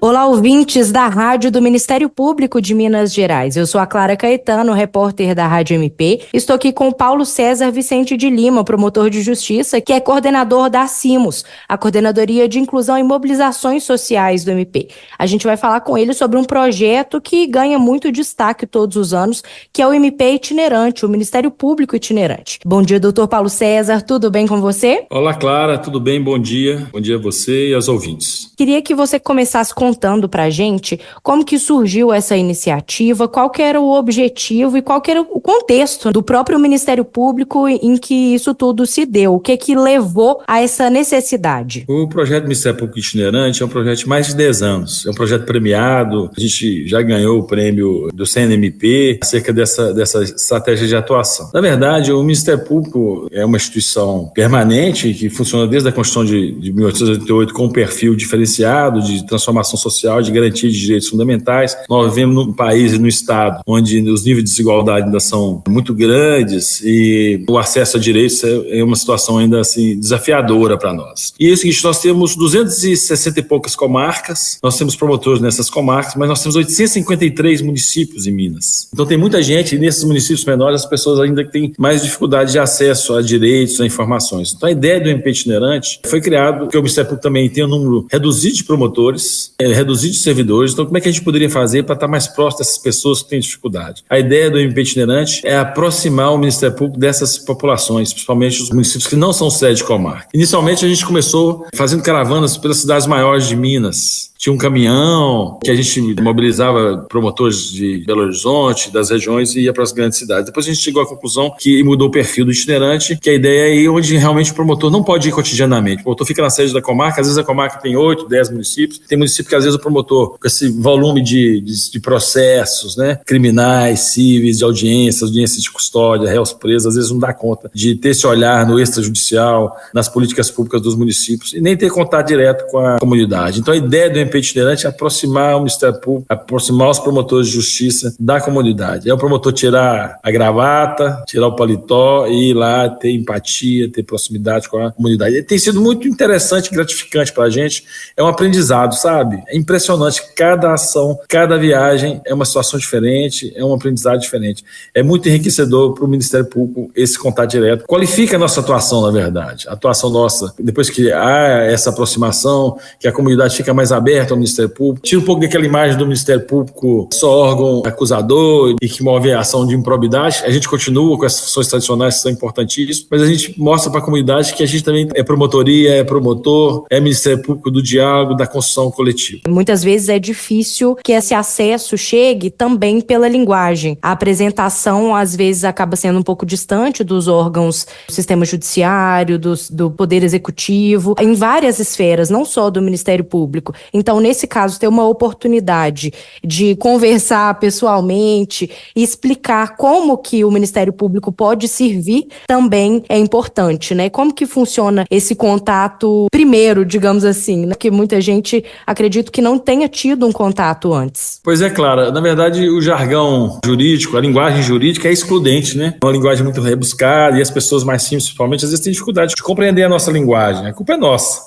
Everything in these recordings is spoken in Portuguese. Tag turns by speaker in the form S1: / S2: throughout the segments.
S1: Olá, ouvintes da Rádio do Ministério Público de Minas Gerais. Eu sou a Clara Caetano, repórter da Rádio MP. Estou aqui com Paulo César Vicente de Lima, promotor de justiça, que é coordenador da CIMOS, a Coordenadoria de Inclusão e Mobilizações Sociais do MP. A gente vai falar com ele sobre um projeto que ganha muito destaque todos os anos, que é o MP itinerante, o Ministério Público itinerante. Bom dia, doutor Paulo César, tudo bem com você?
S2: Olá, Clara, tudo bem? Bom dia. Bom dia a você e aos ouvintes.
S1: Queria que você começasse contando pra gente como que surgiu essa iniciativa, qual que era o objetivo e qual que era o contexto do próprio Ministério Público em que isso tudo se deu, o que levou a essa necessidade.
S2: O projeto do Ministério Público Itinerante é um projeto de mais de 10 anos, é um projeto premiado, a gente já ganhou o prêmio do CNMP acerca dessa estratégia de atuação. Na verdade, o Ministério Público é uma instituição permanente que funciona desde a Constituição de 1888 com um perfil diferenciado de transformação social, de garantia de direitos fundamentais. Nós vivemos num país e num estado onde os níveis de desigualdade ainda são muito grandes e o acesso a direitos é uma situação ainda assim desafiadora para nós. E é o seguinte, nós temos 260 e poucas comarcas, nós temos promotores nessas comarcas, mas nós temos 853 municípios em Minas. Então tem muita gente, e nesses municípios menores as pessoas ainda têm mais dificuldade de acesso a direitos, a informações. Então a ideia do MP itinerante foi criado porque o Ministério Público também tem um número reduzido de promotores, reduzido de servidores. Então como é que a gente poderia fazer para estar mais próximo dessas pessoas que têm dificuldade? A ideia do MP itinerante é aproximar o Ministério Público dessas populações, principalmente os municípios que não são sede de comarca. Inicialmente a gente começou fazendo caravanas pelas cidades maiores de Minas. Tinha um caminhão que a gente mobilizava promotores de Belo Horizonte, das regiões, e ia para as grandes cidades. Depois a gente chegou à conclusão que mudou o perfil do itinerante, que a ideia é ir onde realmente o promotor não pode ir cotidianamente. O promotor fica na sede da comarca, às vezes a comarca tem 8, 10 municípios. Tem município que às vezes o promotor, com esse volume de processos, né, criminais, cíveis, de audiências de custódia, réus presos, às vezes não dá conta de ter esse olhar no extrajudicial, nas políticas públicas dos municípios, e nem ter contato direto com a comunidade. Então a ideia do MP itinerante é aproximar o Ministério Público, aproximar os promotores de justiça da comunidade. É o promotor tirar a gravata, tirar o paletó e ir lá ter empatia, ter proximidade com a comunidade. E tem sido muito interessante e gratificante para a gente. É um aprendizado, sabe? É impressionante. Cada ação, cada viagem é uma situação diferente, é um aprendizado diferente. É muito enriquecedor para o Ministério Público esse contato direto. Qualifica a nossa atuação, na verdade. A atuação nossa, depois que há essa aproximação, que a comunidade fica mais aberta ao Ministério Público, tira um pouco daquela imagem do Ministério Público só órgão acusador e que move a ação de improbidade. A gente continua com essas funções tradicionais que são importantíssimas, mas a gente mostra para a comunidade que a gente também é promotoria, é promotor, é Ministério Público do diálogo, da construção coletiva.
S1: Muitas vezes é difícil que esse acesso chegue também pela linguagem. A apresentação, às vezes, acaba sendo um pouco distante dos órgãos do sistema judiciário, do Poder Executivo, em várias esferas, não só do Ministério Público. Então, nesse caso, ter uma oportunidade de conversar pessoalmente e explicar como que o Ministério Público pode servir também é importante, né? Como que funciona esse contato primeiro, digamos assim, né? Que muita gente, acredito que não tenha tido um contato antes.
S2: Pois é, Clara. Na verdade, o jargão jurídico, a linguagem jurídica é excludente, né? É uma linguagem muito rebuscada e as pessoas mais simples, principalmente, às vezes têm dificuldade de compreender a nossa linguagem. A culpa é nossa.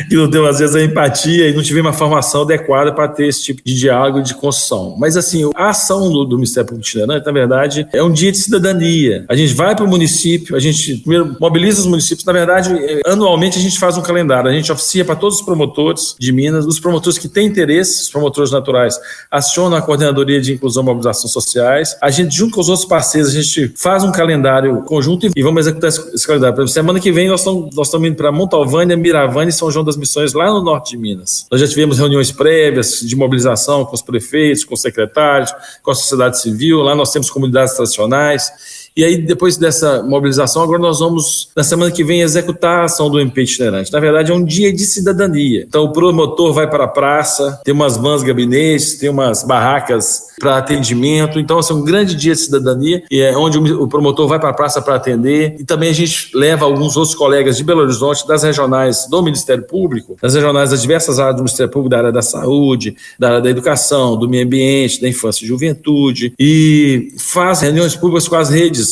S2: Que não temos, às vezes, a empatia e não tivemos uma formação adequada para ter esse tipo de diálogo e de construção. Mas, assim, a ação do Ministério Público Itinerante, na verdade, é um dia de cidadania. A gente vai para o município, a gente primeiro mobiliza os municípios. Na verdade, anualmente a gente faz um calendário. A gente oficia para todos os promotores de Minas, os promotores que têm interesse, os promotores naturais, acionam a Coordenadoria de Inclusão e Mobilização Sociais. A gente, junto com os outros parceiros, a gente faz um calendário conjunto e vamos executar esse calendário. Por exemplo, semana que vem nós estamos indo para Montalvânia, Miravânia e São João das Missões, lá no norte de Minas. Nós já tivemos reuniões prévias de mobilização com os prefeitos, com os secretários, com a sociedade civil. Lá nós temos comunidades tradicionais. E aí, depois dessa mobilização, agora nós vamos, na semana que vem, executar a ação do MP itinerante. Na verdade, é um dia de cidadania. Então, o promotor vai para a praça, tem umas vans gabinetes, tem umas barracas para atendimento. Então, é um grande dia de cidadania, e é onde o promotor vai para a praça para atender. E também a gente leva alguns outros colegas de Belo Horizonte, das regionais do Ministério Público, das regionais das diversas áreas do Ministério Público, da área da saúde, da área da educação, do meio ambiente, da infância e juventude, e faz reuniões públicas com as redes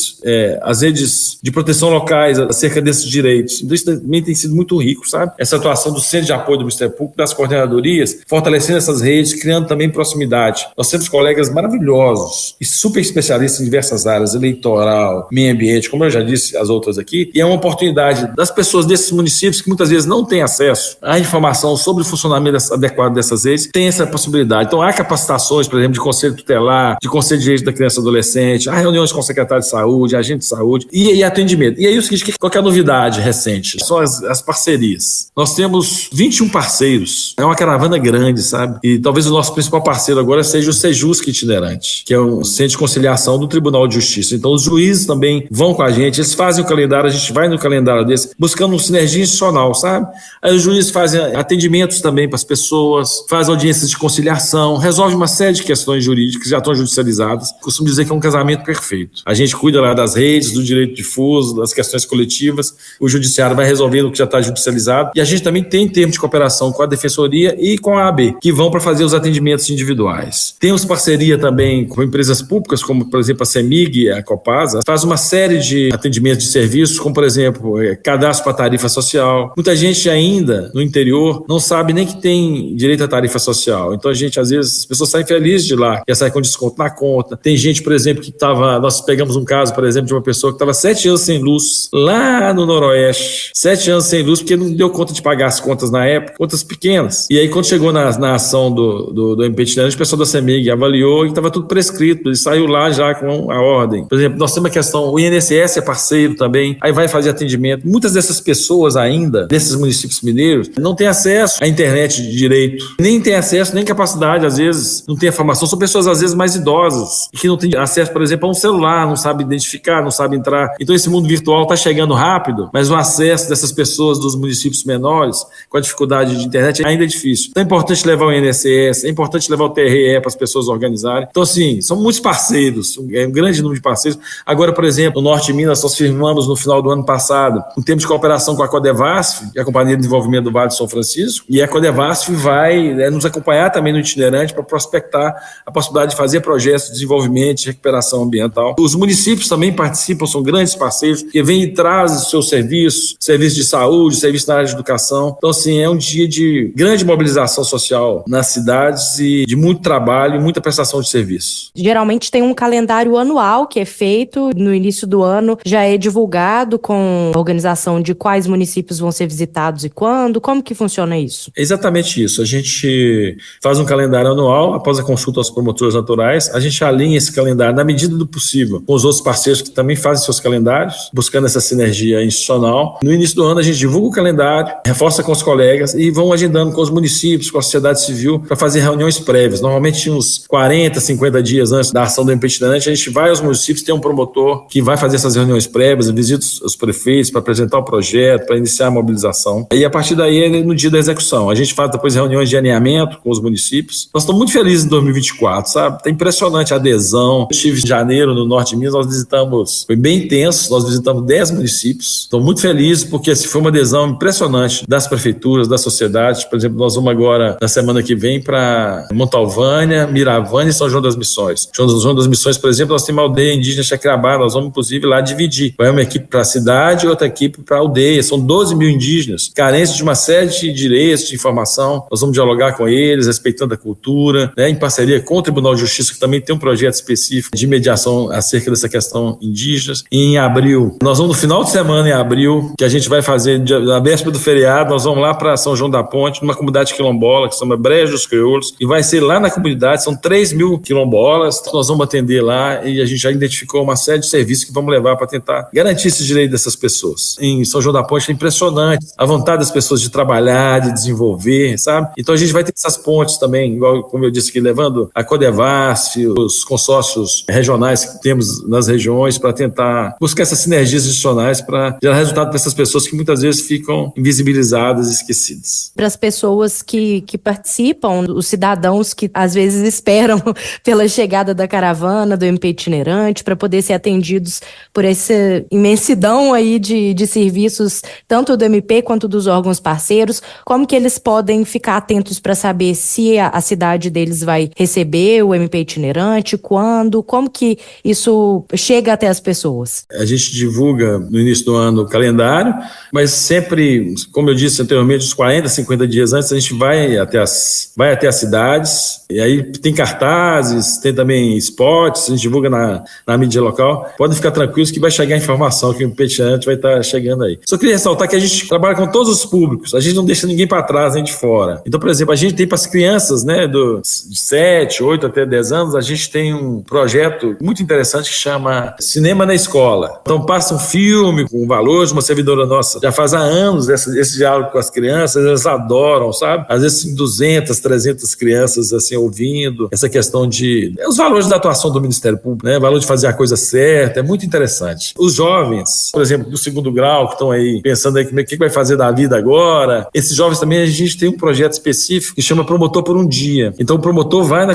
S2: as redes de proteção locais acerca desses direitos. Então isso também tem sido muito rico, sabe? Essa atuação do Centro de Apoio do Ministério Público, das coordenadorias, fortalecendo essas redes, criando também proximidade. Nós temos colegas maravilhosos e super especialistas em diversas áreas, eleitoral, meio ambiente, como eu já disse as outras aqui, e é uma oportunidade das pessoas desses municípios que muitas vezes não têm acesso à informação sobre o funcionamento adequado dessas redes, tem essa possibilidade. Então há capacitações, por exemplo, de conselho tutelar, de conselho de direito da criança e adolescente, há reuniões com o secretário de saúde, agente de saúde e atendimento. E aí o seguinte, qual que é a novidade recente? São as parcerias. Nós temos 21 parceiros, é uma caravana grande, sabe? E talvez o nosso principal parceiro agora seja o Sejusc Itinerante, que é um centro de conciliação do Tribunal de Justiça. Então os juízes também vão com a gente, eles fazem o calendário, a gente vai no calendário desse, buscando uma sinergia institucional, sabe? Aí os juízes fazem atendimentos também para as pessoas, fazem audiências de conciliação, resolve uma série de questões jurídicas que já estão judicializadas. Costumo dizer que é um casamento perfeito. A gente cuida lá das redes, do direito difuso, das questões coletivas, o judiciário vai resolvendo o que já está judicializado e a gente também tem termo de cooperação com a Defensoria e com a AB, que vão para fazer os atendimentos individuais. Temos parceria também com empresas públicas, como por exemplo a CEMIG, a Copasa, faz uma série de atendimentos de serviços, como por exemplo, cadastro para tarifa social. Muita gente ainda no interior não sabe nem que tem direito à tarifa social. Então a gente, às vezes, as pessoas saem felizes de lá, quer sair com desconto na conta. Tem gente, por exemplo, que nós pegamos um caso, por exemplo, de uma pessoa que estava 7 anos sem luz, lá no Noroeste. 7 anos sem luz, porque não deu conta de pagar as contas na época, contas pequenas. E aí, quando chegou na ação do MP Itinerante, o pessoal da CEMIG avaliou e estava tudo prescrito, ele saiu lá já com a ordem. Por exemplo, nós temos a questão, o INSS é parceiro também, aí vai fazer atendimento. Muitas dessas pessoas ainda, desses municípios mineiros, não têm acesso à internet de direito, nem têm acesso, nem capacidade, às vezes, não tem a formação. São pessoas, às vezes, mais idosas, que não têm acesso, por exemplo, a um celular, não sabem identificar, não sabem entrar. Então, esse mundo virtual está chegando rápido, mas o acesso dessas pessoas dos municípios menores, com a dificuldade de internet, ainda é difícil. Então, é importante levar o INSS, é importante levar o TRE para as pessoas organizarem. Então, assim, são muitos parceiros, é um grande número de parceiros. Agora, por exemplo, no Norte de Minas, nós firmamos no final do ano passado um termo de cooperação com a Codevasf, que é a Companhia de Desenvolvimento do Vale do São Francisco, e a Codevasf vai nos acompanhar também no itinerante para prospectar a possibilidade de fazer projetos de desenvolvimento, de recuperação ambiental. Os municípios também participam, são grandes parceiros, que vêm e trazem os seus serviços de saúde, serviços na área de educação. Então, assim, é um dia de grande mobilização social nas cidades e de muito trabalho e muita prestação de serviço.
S1: Geralmente tem um calendário anual que é feito no início do ano, já é divulgado com a organização de quais municípios vão ser visitados e quando. Como que funciona isso?
S2: É exatamente isso. A gente faz um calendário anual, após a consulta aos promotores naturais, a gente alinha esse calendário na medida do possível com os outros parceiros que também fazem seus calendários, buscando essa sinergia institucional. No início do ano a gente divulga o calendário, reforça com os colegas e vão agendando com os municípios, com a sociedade civil, para fazer reuniões prévias. Normalmente uns 40, 50 dias antes da ação do MP Itinerante, a gente vai aos municípios, tem um promotor que vai fazer essas reuniões prévias, visita os prefeitos para apresentar o projeto, para iniciar a mobilização. E a partir daí é no dia da execução. A gente faz depois reuniões de alinhamento com os municípios. Nós estamos muito felizes em 2024, sabe? Tá impressionante a adesão. Eu estive em janeiro no Norte de Minas, nós visitamos, foi bem intenso, nós visitamos 10 municípios. Estou muito feliz porque foi uma adesão impressionante das prefeituras, da sociedade. Por exemplo, nós vamos agora, na semana que vem, para Montalvânia, Miravânia e São João das Missões. São João das Missões, por exemplo, nós temos uma aldeia indígena Chacrabá, nós vamos inclusive lá dividir. Vai uma equipe para a cidade e outra equipe para a aldeia. São 12 mil indígenas, carentes de uma série de direitos, de informação. Nós vamos dialogar com eles, respeitando a cultura, né, em parceria com o Tribunal de Justiça, que também tem um projeto específico de mediação acerca dessa questão indígenas. E em abril, nós vamos no final de semana em abril, que a gente vai fazer, na véspera do feriado, nós vamos lá para São João da Ponte, numa comunidade quilombola, que se chama Brejo dos Crioulos, e vai ser lá na comunidade, são 3 mil quilombolas, nós vamos atender lá e a gente já identificou uma série de serviços que vamos levar para tentar garantir esse direito dessas pessoas. Em São João da Ponte é impressionante a vontade das pessoas de trabalhar, de desenvolver, sabe? Então a gente vai ter essas pontes também, igual como eu disse aqui, levando a Codevasf, os consórcios regionais que temos nas regiões para tentar buscar essas sinergias institucionais para gerar resultado para essas pessoas que muitas vezes ficam invisibilizadas e esquecidas.
S1: Para as pessoas que participam, os cidadãos que às vezes esperam pela chegada da caravana, do MP Itinerante, para poder ser atendidos por essa imensidão aí de serviços, tanto do MP quanto dos órgãos parceiros, como que eles podem ficar atentos para saber se a cidade deles vai receber o MP Itinerante, quando, como que isso chega até as pessoas?
S2: A gente divulga no início do ano o calendário, mas sempre, como eu disse anteriormente, uns 40, 50 dias antes, a gente vai até as cidades, e aí tem cartazes, tem também spots, a gente divulga na mídia local. Podem ficar tranquilos que vai chegar a informação que o MP itinerante vai estar chegando aí. Só queria ressaltar que a gente trabalha com todos os públicos, a gente não deixa ninguém para trás nem de fora. Então, por exemplo, a gente tem para as crianças, né, de 7, 8 até 10 anos, a gente tem um projeto muito interessante que chama Cinema na Escola. Então passa um filme com valores, uma servidora nossa já faz há anos esse diálogo com as crianças, elas adoram, sabe? Às vezes 200, 300 crianças assim ouvindo essa questão de os valores da atuação do Ministério Público, né? O valor de fazer a coisa certa, é muito interessante. Os jovens, por exemplo, do 2º grau, que estão aí pensando aí o que vai fazer da vida agora, esses jovens também a gente tem um projeto específico que chama Promotor por um Dia. Então o promotor vai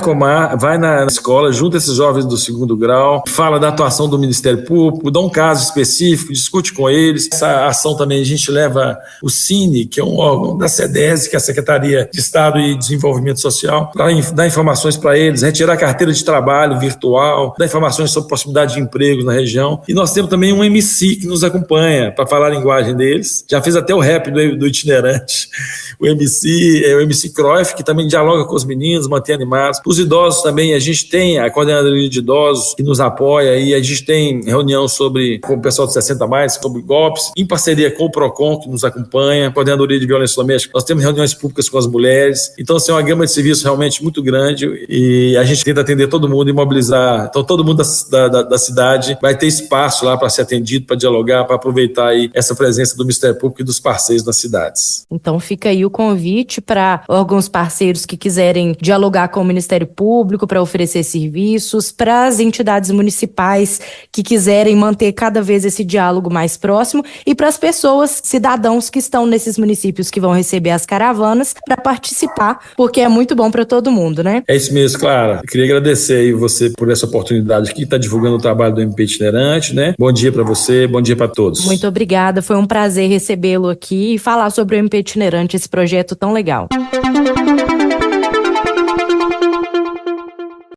S2: na escola, junta esses jovens do 2º grau, fala da atuação do Ministério Público, dá um caso específico, discute com eles. Essa ação também a gente leva o Cine, que é um órgão da SEDES, que é a Secretaria de Estado e Desenvolvimento Social, para dar informações para eles, retirar a carteira de trabalho virtual, dar informações sobre possibilidade de empregos na região. E nós temos também um MC que nos acompanha para falar a linguagem deles. Já fez até o rap do itinerante. O MC Cruyff, que também dialoga com os meninos, mantém animados. Os idosos também, a gente tem a coordenadoria de idosos que nos apoia e a gente tem reunião com o pessoal de 60 mais, sobre golpes, em parceria com o PROCON, que nos acompanha, coordenadoria de violência doméstica. Nós temos reuniões públicas com as mulheres. Então, assim, é uma gama de serviços realmente muito grande e a gente tenta atender todo mundo e mobilizar. Então, todo mundo da cidade vai ter espaço lá para ser atendido, para dialogar, para aproveitar aí essa presença do Ministério Público e dos parceiros nas cidades.
S1: Então, fica aí o convite para órgãos parceiros que quiserem dialogar com o Ministério Público para oferecer serviços, para as entidades municipais que quiserem manter cada vez esse diálogo mais próximo e para as pessoas, cidadãos que estão nesses municípios que vão receber as caravanas para participar, porque é muito bom para todo mundo, né?
S2: É isso mesmo, Clara. Eu queria agradecer aí você por essa oportunidade aqui, está divulgando o trabalho do MP itinerante, né? Bom dia para você, bom dia para todos.
S1: Muito obrigada, foi um prazer recebê-lo aqui e falar sobre o MP itinerante, esse projeto tão legal.